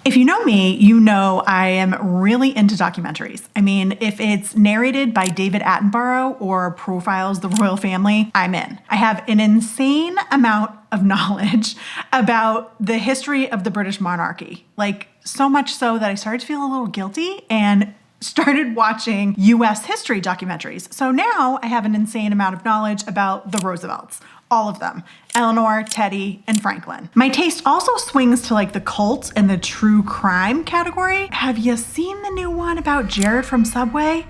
If you know me, you know I am really into documentaries. I mean, if it's narrated by David Attenborough or profiles the royal family, I'm in. I have an insane amount of knowledge about the history of the British monarchy. Like, so much so that I started to feel a little guilty and started watching US history documentaries. So now I have an insane amount of knowledge about the Roosevelts. All of them. Eleanor, Teddy, and Franklin. My taste also swings to like the cult and the true crime category. Have you seen the new one about Jared from Subway?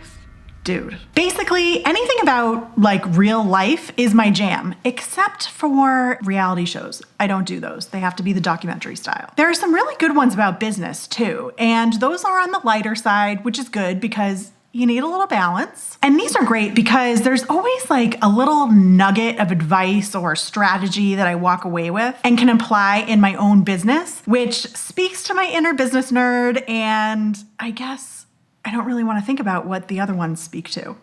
Dude. Basically, anything about like real life is my jam, except for reality shows. I don't do those. They have to be the documentary style. There are some really good ones about business too, and those are on the lighter side, which is good because you need a little balance. And these are great because there's always like a little nugget of advice or strategy that I walk away with and can apply in my own business, which speaks to my inner business nerd. And I guess I don't really want to think about what the other ones speak to.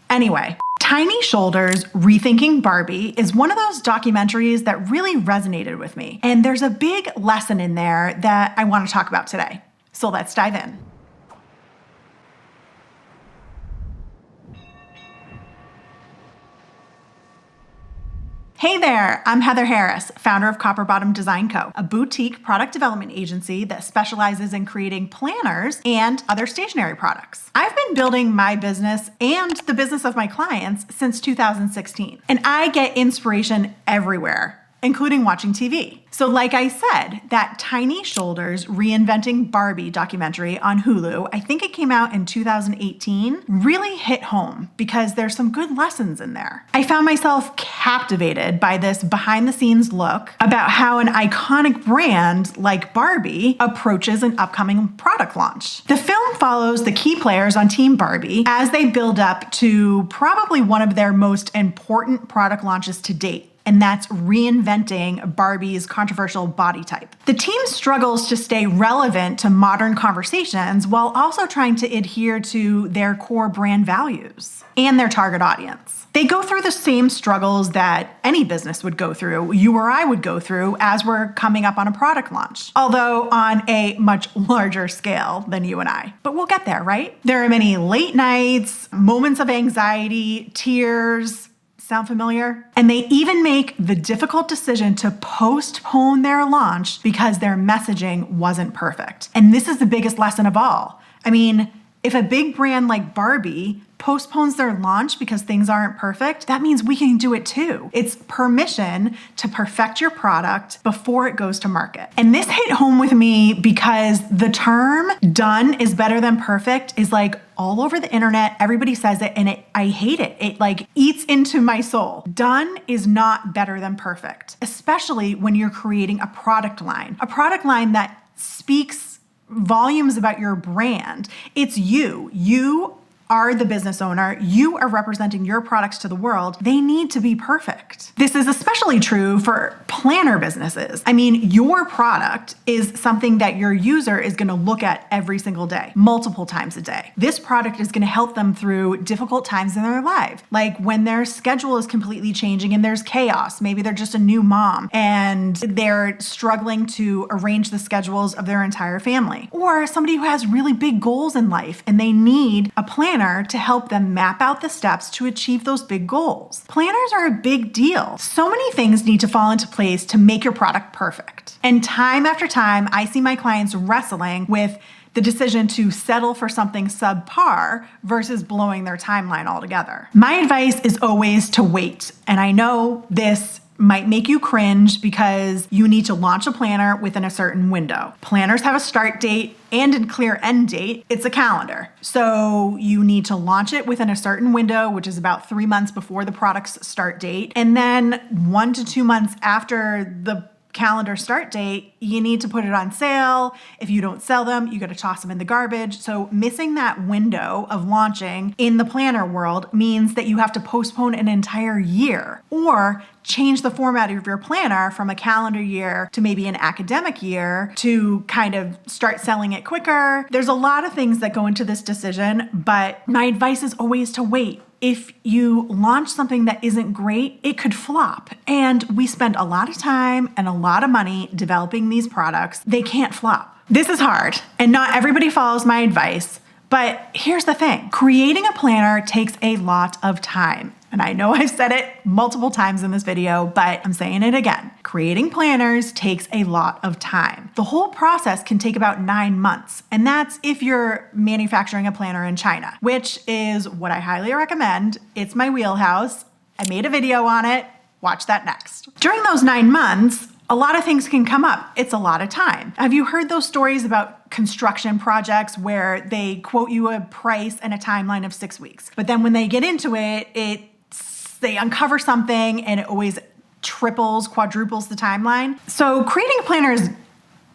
Anyway, Tiny Shoulders Rethinking Barbie is one of those documentaries that really resonated with me. And there's a big lesson in there that I want to talk about today. So let's dive in. Hey there, I'm Heather Harris, founder of Copper Bottom Design Co., a boutique product development agency that specializes in creating planners and other stationery products. I've been building my business and the business of my clients since 2016, and I get inspiration everywhere, including watching TV. So like I said, that Tiny Shoulders Reinventing Barbie documentary on Hulu, I think it came out in 2018, really hit home because there's some good lessons in there. I found myself captivated by this behind the scenes look about how an iconic brand like Barbie approaches an upcoming product launch. The film follows the key players on Team Barbie as they build up to probably one of their most important product launches to date. And that's reinventing Barbie's controversial body type. The team struggles to stay relevant to modern conversations while also trying to adhere to their core brand values and their target audience. They go through the same struggles that any business would go through, you or I would go through as we're coming up on a product launch, although on a much larger scale than you and I. But we'll get there, right? There are many late nights, moments of anxiety, tears. Sound familiar? And they even make the difficult decision to postpone their launch because their messaging wasn't perfect. And this is the biggest lesson of all. I mean, if a big brand like Barbie postpones their launch because things aren't perfect, that means we can do it too. It's permission to perfect your product before it goes to market. And this hit home with me because the term done is better than perfect is like all over the internet. Everybody says it and I hate it. It like eats into my soul. Done is not better than perfect, especially when you're creating a product line that speaks volumes about your brand. It's you. You are the business owner. You are representing your products to the world. They need to be perfect. This is especially true for planner businesses. I mean, your product is something that your user is going to look at every single day, multiple times a day. This product is going to help them through difficult times in their life, like when their schedule is completely changing and there's chaos. Maybe they're just a new mom and they're struggling to arrange the schedules of their entire family. Or somebody who has really big goals in life and they need a planner to help them map out the steps to achieve those big goals. Planners are a big deal. So many things need to fall into place to make your product perfect. And time after time, I see my clients wrestling with the decision to settle for something subpar versus blowing their timeline altogether. My advice is always to wait. And I know this might make you cringe because you need to launch a planner within a certain window. Planners have a start date and a clear end date. It's a calendar. So you need to launch it within a certain window, which is about 3 months before the product's start date. And then 1 to 2 months after the calendar start date, you need to put it on sale. If you don't sell them, you got to toss them in the garbage. So missing that window of launching in the planner world means that you have to postpone an entire year or change the format of your planner from a calendar year to maybe an academic year to kind of start selling it quicker. There's a lot of things that go into this decision, but my advice is always to wait. If you launch something that isn't great, it could flop. And we spend a lot of time and a lot of money developing these products. They can't flop. This is hard, and not everybody follows my advice, but here's the thing. Creating a planner takes a lot of time. And I know I've said it multiple times in this video, but I'm saying it again. Creating planners takes a lot of time. The whole process can take about 9 months, and that's if you're manufacturing a planner in China, which is what I highly recommend. It's my wheelhouse. I made a video on it. Watch that next. During those 9 months, a lot of things can come up. It's a lot of time. Have you heard those stories about construction projects where they quote you a price and a timeline of 6 weeks, but then when they get into it, they uncover something and it always triples, quadruples the timeline? So creating a planner is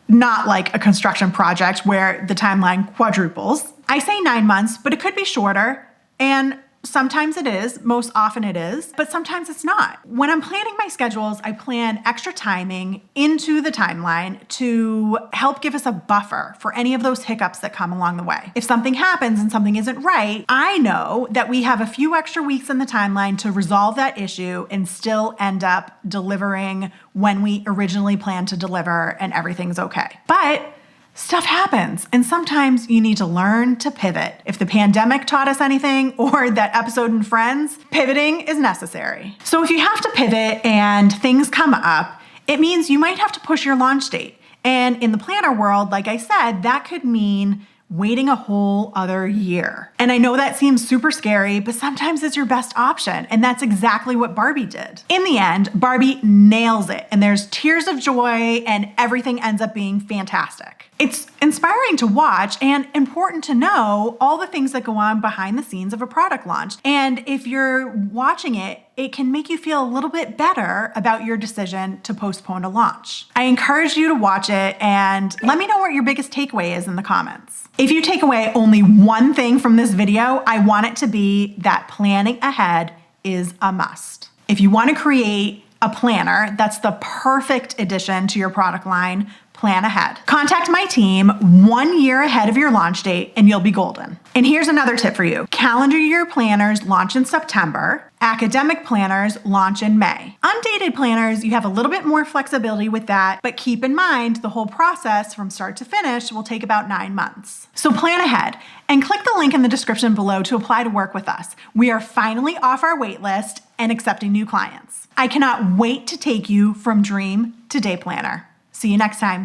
not like a construction project where the timeline quadruples. I say 9 months, but it could be shorter, and sometimes it is, most often it is, but sometimes it's not. When I'm planning my schedules, I plan extra timing into the timeline to help give us a buffer for any of those hiccups that come along the way. If something happens and something isn't right, I know that we have a few extra weeks in the timeline to resolve that issue and still end up delivering when we originally planned to deliver and everything's okay. But stuff happens, and sometimes you need to learn to pivot. If the pandemic taught us anything, or that episode in Friends, pivoting is necessary. So if you have to pivot and things come up, it means you might have to push your launch date. And in the planner world, like I said, that could mean waiting a whole other year. And I know that seems super scary, but sometimes it's your best option. And that's exactly what Barbie did. In the end, Barbie nails it, and there's tears of joy, and everything ends up being fantastic. It's inspiring to watch and important to know all the things that go on behind the scenes of a product launch. And if you're watching it, it can make you feel a little bit better about your decision to postpone a launch. I encourage you to watch it and let me know what your biggest takeaway is in the comments. If you take away only one thing from this video, I want it to be that planning ahead is a must. If you want to create a planner that's the perfect addition to your product line, plan ahead. Contact my team 1 year ahead of your launch date and you'll be golden. And here's another tip for you. Calendar year planners launch in September. Academic planners launch in May. Undated planners, you have a little bit more flexibility with that, but keep in mind the whole process from start to finish will take about 9 months. So plan ahead and click the link in the description below to apply to work with us. We are finally off our wait list and accepting new clients. I cannot wait to take you from dream to day planner. See you next time.